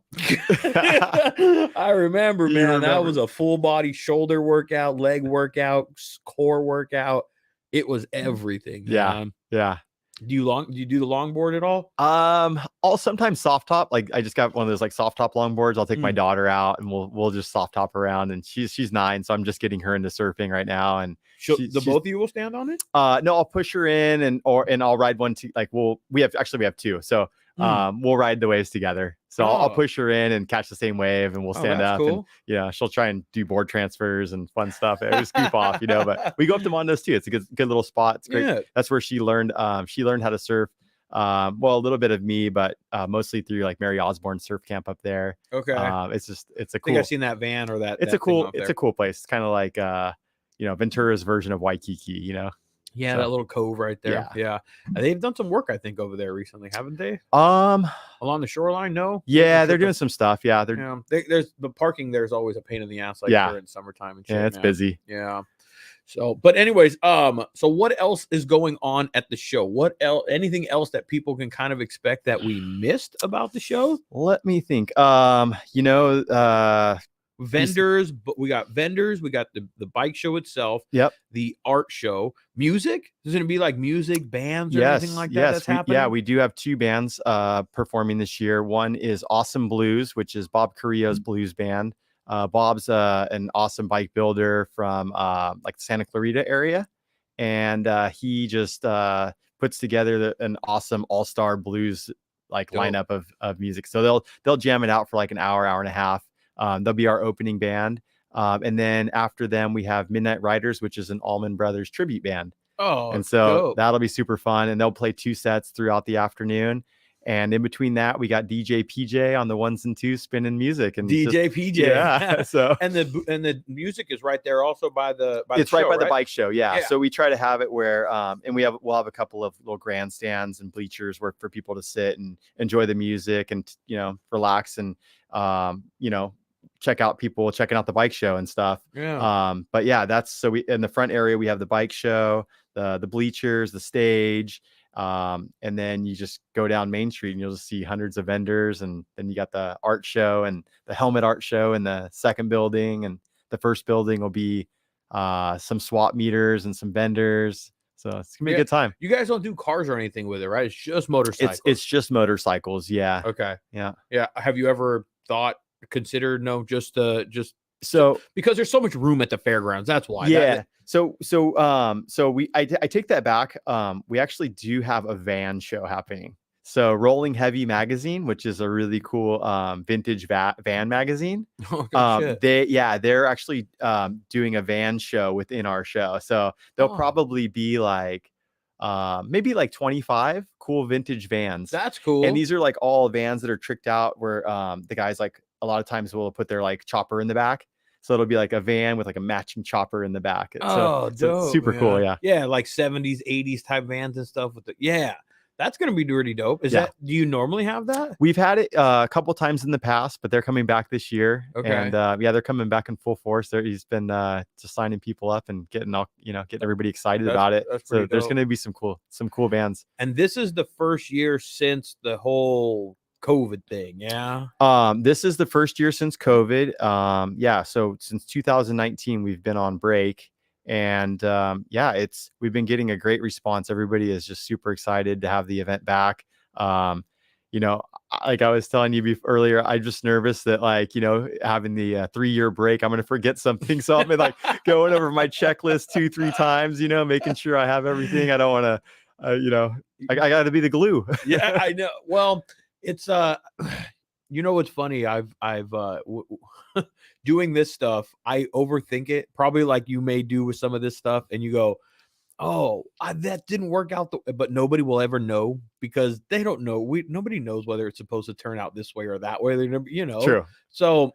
I remember, man, that was a full body shoulder workout, leg workout, core workout. It was everything. Yeah. Yeah. Do you do the longboard at all? I'll sometimes soft top. Like I just got one of those like soft top longboards. I'll take my daughter out and we'll just soft top around. And she's 9, so I'm just getting her into surfing right now. And both of you will stand on it? No, I'll push her in and I'll ride one too. Like we have 2. So we'll ride the waves together. So I'll push her in and catch the same wave, and we'll stand up. Cool. And she'll try and do board transfers and fun stuff. It was goof off, but we go up to Mondo's too. It's a good little spot. It's great. Yeah. That's where she learned how to surf. A little bit of me, but mostly through like Mary Osborne surf camp up there. Okay. It's a cool. I think I've seen that van or that. It's a cool place. It's kind of like Ventura's version of Waikiki. Yeah, so, that little cove right there. Yeah. They've done some work, I think, over there recently, haven't they? Along the shoreline, no? Yeah, they're doing some stuff. Yeah, there's the parking there is always a pain in the ass, like during summertime and shit. Yeah, it's busy. Yeah. So, but anyways, so what else is going on at the show? What else? Anything else that people can kind of expect that we missed about the show? Let me think. Vendors, but we got vendors, we got the bike show itself, the art show, music. Is it gonna be like music bands or anything like that? That's happening? We do have 2 bands performing this year. One is Awesome Blues, which is Bob Carrillo's blues band. Bob's an awesome bike builder from like the Santa Clarita area, and he just puts together an awesome all-star blues like lineup of music. So they'll jam it out for like an hour and a half. They'll be our opening band. And then after them, we have Midnight Riders, which is an Allman Brothers tribute band. Oh, and so that'll be super fun. And they'll play 2 sets throughout the afternoon. And in between that, we got DJ PJ on the 1s and 2s spinning music. And DJ PJ, yeah. So and the music is right there, also by the the bike show, yeah. So we try to have it where, and we'll have a couple of little grandstands and bleachers where for people to sit and enjoy the music and relax and check out people checking out the bike show and stuff. Yeah. But yeah, that's so we in the front area we have the bike show, the bleachers, the stage. And then you just go down Main Street and you'll just see hundreds of vendors, and then you got the art show and the helmet art show in the second building, and the first building will be some swap meters and some vendors. So it's gonna be a good time. You guys don't do cars or anything with it, right? It's just motorcycles. It's just motorcycles. Yeah. Okay. Yeah. Have you ever considered just so because there's so much room at the fairgrounds, that's why. So I take that back. We actually do have a van show happening. So Rolling Heavy magazine, which is a really cool vintage van magazine. They're actually doing a van show within our show. So there'll probably be like maybe like 25 cool vintage vans. That's cool. And these are like all vans that are tricked out where the guys like a lot of times will put their like chopper in the back. So it'll be like a van with like a matching chopper in the back. So it's super cool. Yeah. Yeah. Like 70s, 80s type vans and stuff with that's going to be really dope. Do you normally have that? We've had it a couple times in the past, but they're coming back this year. Okay. And they're coming back in full force. He's been just signing people up and getting everybody excited about it. So there's going to be some cool bands. And this is the first year since the whole COVID thing. Yeah. This is the first year since COVID. So since 2019, we've been on break. And we've been getting a great response. Everybody is just super excited to have the event back. Like I was telling you earlier, I'm just nervous that having the 3-year break, I'm going to forget something. So I've been like going over my checklist 2-3 times, making sure I have everything. I don't want to, I got to be the glue. Yeah, I know. Well, it's what's funny? I've doing this stuff, I overthink it, probably like you may do with some of this stuff, and you go, that didn't work out, but nobody will ever know because they don't know. Nobody knows whether it's supposed to turn out this way or that way. True. So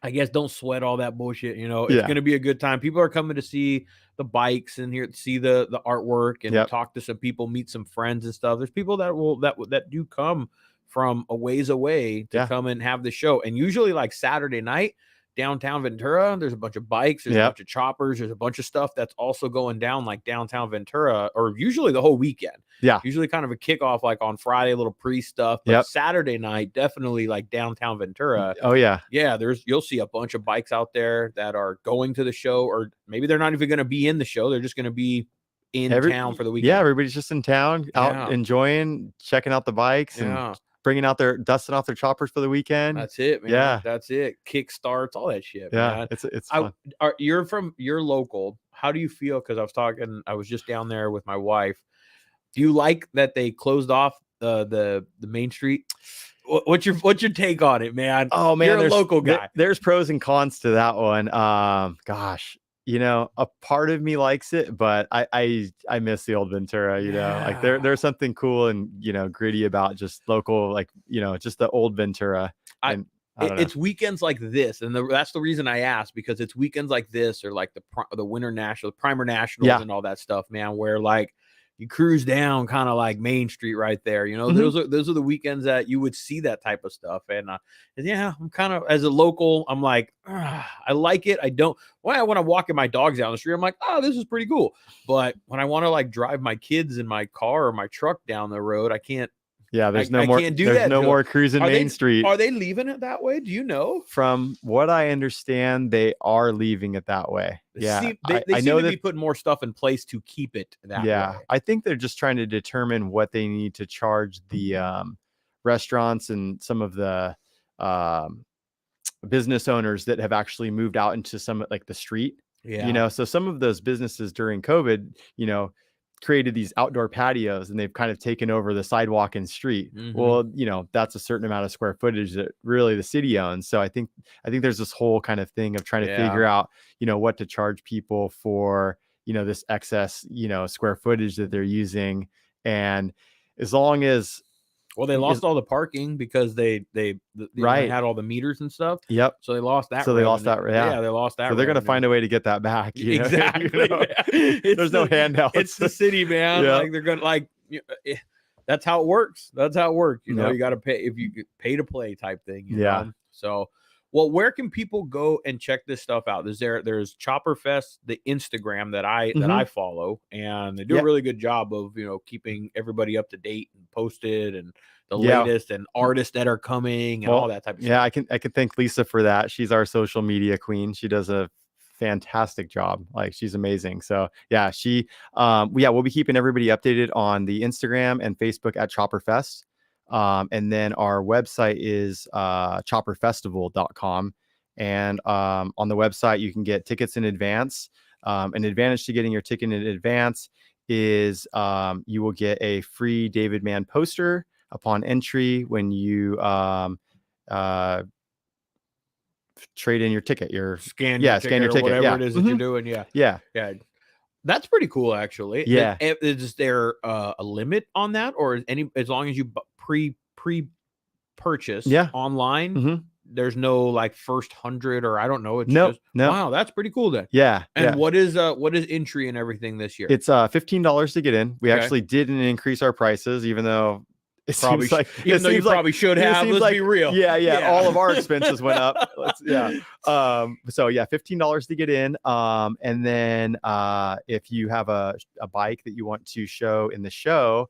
I guess don't sweat all that bullshit. It's going to be a good time. People are coming to see the bikes and here to see the artwork and talk to some people, meet some friends and stuff. There's people that do come from a ways away to come and have the show. And usually like Saturday night, downtown Ventura, there's a bunch of bikes, there's a bunch of choppers, there's a bunch of stuff that's also going down like downtown Ventura, or usually the whole weekend. Yeah. Usually kind of a kickoff like on Friday, a little pre-stuff, but Saturday night, definitely like downtown Ventura. Oh yeah. Yeah, you'll see a bunch of bikes out there that are going to the show, or maybe they're not even going to be in the show. They're just going to be in town for the weekend. Yeah, everybody's just in town, out enjoying, checking out the bikes and bringing out dusting off their choppers for the weekend. That's it, man. Yeah. That's it. Kick starts, all that shit, man. It's fun. You're local. How do you feel? Because I was just down there with my wife. Do you like that they closed off the main street? What's your take on it, man? Oh man, you're a local guy. There's pros and cons to that one. Gosh, a part of me likes it, but I miss the old Ventura. Like there's something cool and gritty about just local, like just the old Ventura. And it's weekends like this, and that's the reason I asked, because it's weekends like this, or like the Winter National, the Primer Nationals, and all that stuff, man. Where like you cruise down kind of like Main Street right there. Those are the weekends that you would see that type of stuff. And I'm kind of, as a local, I'm like, I like it. I don't, when I want to walk my dogs down the street, I'm like, oh, this is pretty cool. But when I want to like drive my kids in my car or my truck down the road, I can't. Yeah, there's no more cruising Main Street. Are they leaving it that way? Do you know? From what I understand, they are leaving it that way. Yeah, they seem to be putting more stuff in place to keep it that way. Yeah, I think they're just trying to determine what they need to charge the restaurants and some of the business owners that have actually moved out into some like the street. Yeah, so some of those businesses during COVID, created these outdoor patios, and they've kind of taken over the sidewalk and street. Well, that's a certain amount of square footage that really the city owns. So I think there's this whole kind of thing of trying to figure out, what to charge people for, this excess, square footage that they're using. And as long as, well, they lost all the parking because they had all the meters and stuff. Yep. So they lost that. So they lost that. Yeah, they lost that. So they're going to find a way to get that back. Exactly. There's no handouts. It's the city, man. Like they're going to that's how it works. That's how it works. You got to pay, if you pay to play type thing. You know? So, well, where can people go and check this stuff out? There's Chopperfest, the Instagram that I follow, and they do a really good job of keeping everybody up to date and posted, and the latest and artists that are coming and all that type of stuff. Yeah, I can thank Lisa for that. She's our social media queen. She does a fantastic job. Like, she's amazing. So yeah, we'll be keeping everybody updated on the Instagram and Facebook at Chopperfest. And then our website is chopperfestival.com. And on the website, you can get tickets in advance. An advantage to getting your ticket in advance is you will get a free David Mann poster upon entry when you trade in your ticket. Scan your ticket, whatever it is that you're doing. Yeah. That's pretty cool, actually. Yeah. Is there a limit on that, or as long as you pre-purchase online, there's no like first 100, or I don't know. No. Wow, that's pretty cool then. Yeah. And what is entry and everything this year? It's $15 to get in. We actually didn't increase our prices, even though it probably seems like probably should have. Let's be real. Yeah. All of our expenses went up. So yeah, $15 to get in. And then if you have a bike that you want to show in the show,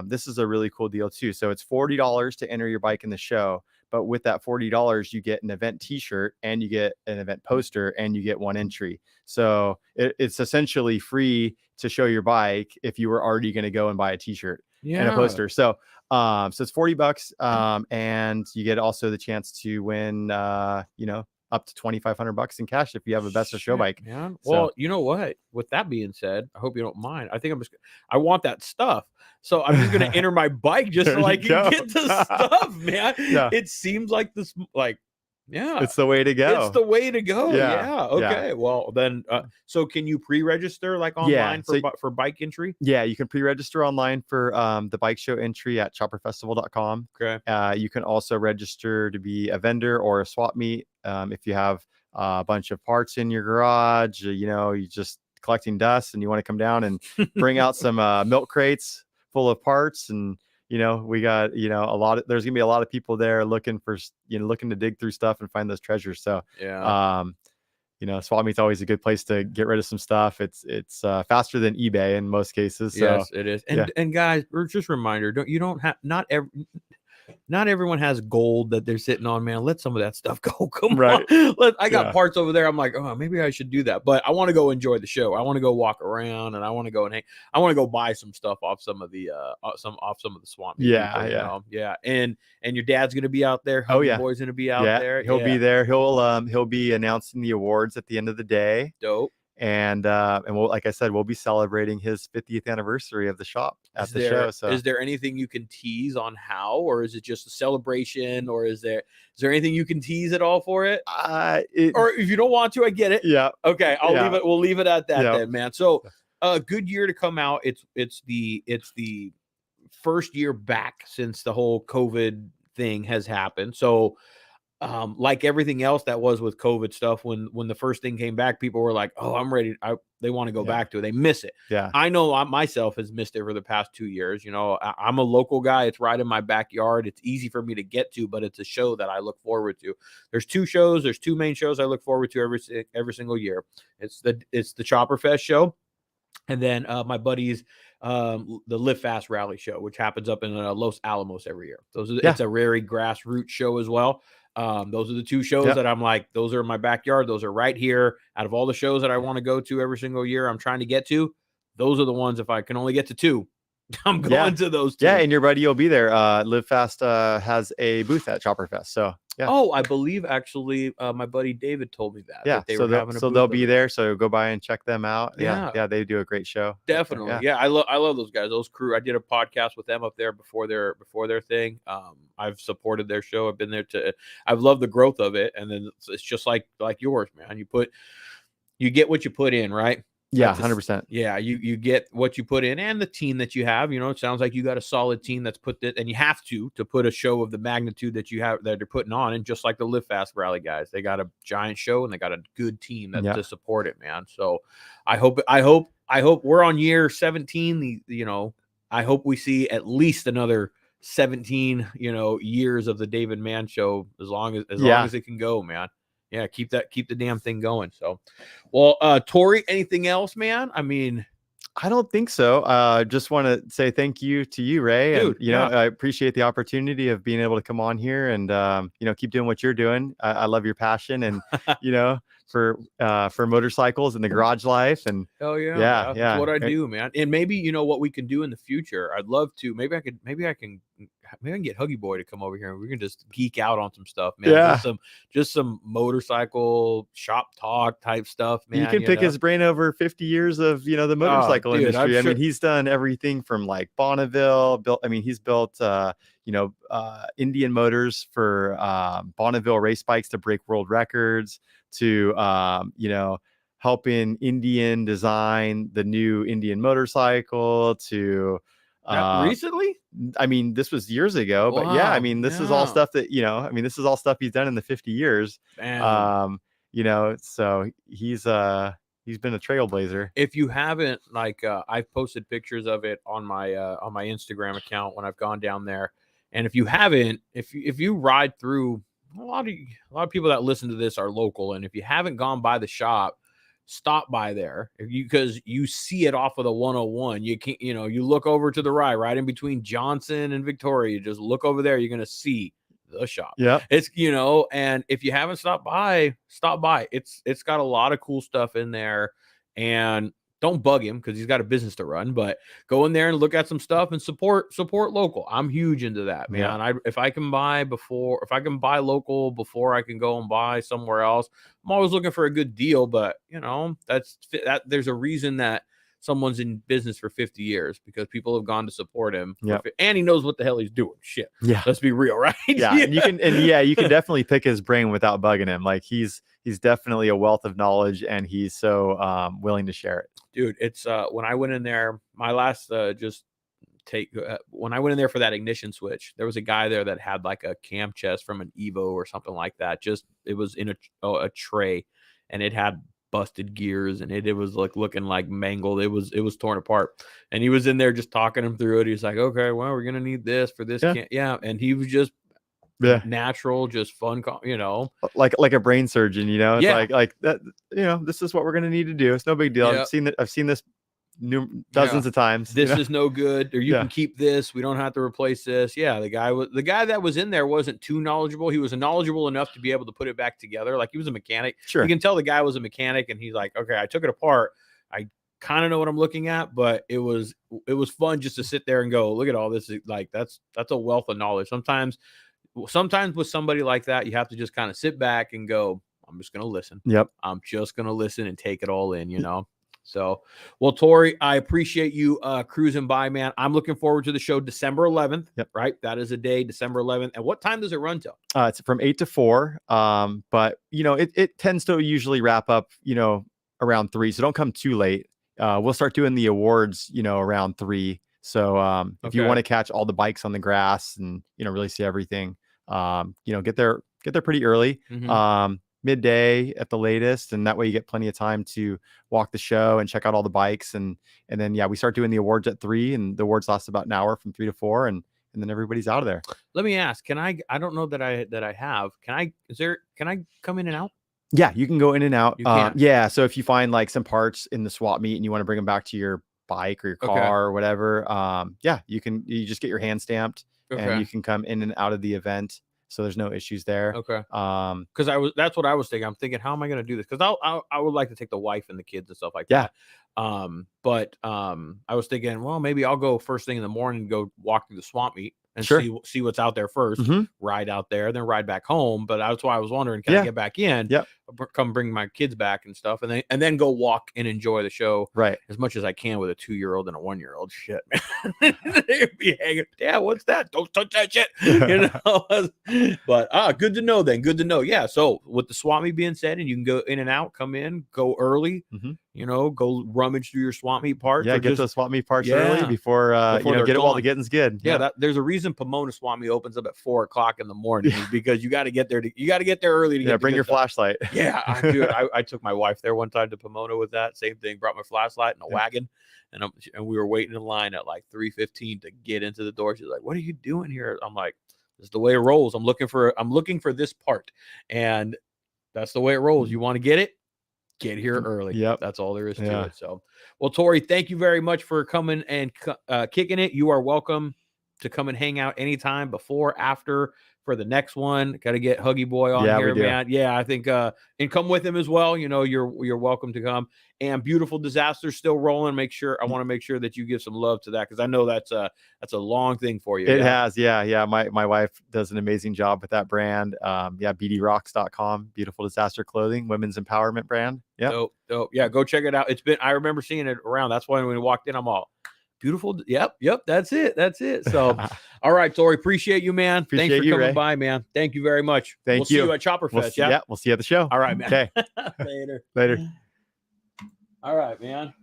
this is a really cool deal too. So it's $40 to enter your bike in the show. But with that $40, you get an event t-shirt, and you get an event poster, and you get one entry. So it's essentially free to show your bike if you were already going to go and buy a t-shirt and a poster. So it's $40, and you get also the chance to win, up to $2,500 in cash if you have a best of show bike. Man. Well, you know what? With that being said, I hope you don't mind. I think I want that stuff. So I'm just going to enter my bike just so I can get the stuff, man. Yeah. It seems like this, it's the way to go. It's the way to go. Yeah. Okay. Yeah. Well, then, so can you pre-register like online for bike entry? Yeah, you can pre-register online for the bike show entry at chopperfestival.com. Okay. You can also register to be a vendor or a swap meet if you have a bunch of parts in your garage. You just collecting dust and you want to come down and bring out some milk crates full of parts, and we got, there's gonna be a lot of people there looking to dig through stuff and find those treasures. So, Yeah. swap meet's always a good place to get rid of some stuff. It's faster than eBay in most cases. So Yes, it is. yeah, And guys, just a reminder, you don't have not everyone has gold that they're sitting on, man. Let some of that stuff go. Come right. on. I got Yeah. parts over there. I'm like, oh, maybe I should do that. But I want to go enjoy the show. I want to go walk around, and I want to go and hang. I want to go buy some stuff off some of the some of the swamp meet Yeah, people, yeah. Yeah. And your dad's gonna be out there. Oh, Huggy yeah. Boy's gonna be out Yeah, there. he'll be there. He'll be announcing the awards at the end of the day. Dope. And we'll, like I said, we'll be celebrating his 50th anniversary of the shop at the show. So is there anything you can tease on how, or is it just a celebration, or is there anything you can tease at all for it? Or if you don't want to, I get it. Yeah. Okay, leave it. We'll leave it at that then, man. So good year to come out. It's the first year back since the whole COVID thing has happened. So like everything else that was with COVID stuff, when the first thing came back, people were like, oh, I'm ready. They want to go back to it. They miss it. Yeah. I know I myself has missed it for the past 2 years. I'm a local guy. It's right in my backyard. It's easy for me to get to, but it's a show that I look forward to. There's two main shows I look forward to every single year. It's the Chopperfest show. And then my buddies, the Live Fast Rally show, which happens up in Los Alamos every year. It's a very grassroots show as well. Those are the two shows that I'm like, those are in my backyard. Those are right here. Out of all the shows that I want to go to every single year, I'm trying to get to. Those are the ones, if I can only get to two, I'm going to those two. Yeah, and your buddy will be there. Live Fast has a booth at Chopperfest. So yeah. Oh, I believe actually my buddy David told me that. Yeah, that they'll be there. So go by and check them out. Yeah, yeah, they do a great show. Definitely. Yeah, I love those guys. Those crew. I did a podcast with them up there before their thing. I've supported their show. I've been there I've loved the growth of it. And then it's just like yours, man. You get what you put in, right? Yeah, 100%. Yeah, you get what you put in, and the team that you have. It sounds like you got a solid team that's put it, and you have to put a show of the magnitude that you have that they're putting on. And just like the Live Fast Rally guys, they got a giant show and they got a good team to support it, man. So I hope we're on year 17. I hope we see at least another 17 years of the David Mann show, as long as it can go, man. Yeah, keep the damn thing going. So, well, Tory, anything else, man? I mean, I don't think so. Just want to say thank you to you, Ray. Dude, and I appreciate the opportunity of being able to come on here and keep doing what you're doing. I love your passion and for motorcycles and the garage life. And oh yeah, that's what I do, man. And maybe what we can do in the future. I'd love to. Maybe I can get Huggy Boy to come over here and we can just geek out on some stuff, man. Yeah. Just some motorcycle shop talk type stuff, man. You can pick his brain over 50 years of the motorcycle industry. I mean, he's done everything from like Bonneville he's built Indian motors for Bonneville race bikes to break world records, to helping Indian design the new Indian motorcycle, to recently? I mean, this was years ago, but yeah, I mean, this is all stuff that, this is all stuff he's done in the 50 years. Man. So he's been a trailblazer. If you haven't, I've posted pictures of it on my Instagram account when I've gone down there. And if you haven't, if you ride through, a lot of people that listen to this are local, and if you haven't gone by the shop, stop by there, because you see it off of the 101. You can't, you look over to the right in between Johnson and Victoria. You just look over there. You're gonna see the shop. Yeah, it's and if you haven't stopped by, stop by. It's got a lot of cool stuff in there, and don't bug him because he's got a business to run. But go in there and look at some stuff and support local. I'm huge into that, man. Yeah. If I can buy local before I can go and buy somewhere else, I'm always looking for a good deal. But there's a reason that someone's in business for 50 years, because people have gone to support him. Yep. And he knows what the hell he's doing. Shit. Yeah. Let's be real, right? Yeah. And you can definitely pick his brain without bugging him. Like he's definitely a wealth of knowledge, and he's so willing to share it. Dude, it's when I went in there, my last when I went in there for that ignition switch, there was a guy there that had like a cam chest from an Evo or something like that. It was in a tray, and it had busted gears, and it was like looking like mangled. It was torn apart, and he was in there just talking him through it. He's like, okay, well, we're gonna need this for this. Yeah. And he was just natural, just fun, like a brain surgeon, it's Yeah. like that, this is what we're gonna need to do. It's no big deal. Yep. I've seen this dozens of times. This is no good, or you can keep this. We don't have to replace this. Yeah, the guy that was in there wasn't too knowledgeable. He was knowledgeable enough to be able to put it back together. Like, he was a mechanic. Sure. You can tell the guy was a mechanic, and he's like, okay, I took it apart. I kind of know what I'm looking at, but it was fun just to sit there and go, look at all this. Like, that's a wealth of knowledge. Sometimes with somebody like that, you have to just kind of sit back and go, I'm just going to listen. Yep. I'm just going to listen and take it all in, So, well, Tory, I appreciate you cruising by, man. I'm looking forward to the show December 11th. Yep. Right. That is a day, December 11th. And what time does it run till? It's from 8 to 4. But it tends to usually wrap up, around 3. So don't come too late. We'll start doing the awards, around 3. So if you want to catch all the bikes on the grass and, really see everything, get there pretty early. Mm-hmm. Midday at the latest, and that way you get plenty of time to walk the show and check out all the bikes, and then we start doing the awards at 3, and the awards last about an hour from 3 to 4, and then everybody's out of there. Let me ask, can I don't know that I have, can I come in and out? Yeah, you can go in and out. You can? Yeah, so if you find like some parts in the swap meet and you want to bring them back to your bike or your car or whatever, you just get your hand stamped, and you can come in and out of the event. So there's no issues there. Okay. Because that's what I was thinking. I'm thinking, how am I going to do this? Because I would like to take the wife and the kids and stuff like that. But I was thinking, well, maybe I'll go first thing in the morning and go walk through the swamp meet and see what's out there first. Mm-hmm. Ride out there, then ride back home. But that's why I was wondering, can I get back in? Yep. Come bring my kids back and stuff, and then go walk and enjoy the show as much as I can with a 2-year-old and a 1-year-old. Shit, man. They'd be hanging. Yeah, what's that? Don't touch that shit. But good to know then. Good to know. Yeah. So with the swap meet being said, and you can go in and out, come in, go early. Mm-hmm. Go rummage through your swap meet parts. Yeah, get those swap meet parts early before get it while the getting's good. Yeah, there's a reason Pomona swap meet opens up at 4:00 in the morning, because you got to get there. You got to get there early to bring your flashlight. Yeah, I took my wife there one time to Pomona with that same thing. Brought my flashlight in a wagon, and we were waiting in line at like 3:15 to get into the door. She's like, "What are you doing here?" I'm like, "This is the way it rolls. I'm looking for this part, and that's the way it rolls. You want to get it? Get here early." Yep. That's all there is to it. So, well, Tory, thank you very much for coming and kicking it. You are welcome to come and hang out anytime, before, after, for the next one. Got to get Huggy Boy on here, man. Yeah, I think and come with him as well. You're welcome to come. And Beautiful Disaster still rolling. I want to make sure that you give some love to that, because I know that's a long thing for you. It has, yeah. My wife does an amazing job with that brand. bdrocks.com, Beautiful Disaster Clothing, women's empowerment brand. Yeah. Dope. Yeah, go check it out. I remember seeing it around. That's why when we walked in, I'm all beautiful. Yep. That's it. So, all right, Tory, appreciate you, man. Thanks for coming by, man. Thank you very much. We'll see you at Chopperfest. We'll see you at the show. All right, man. Okay. Later. Later. All right, man.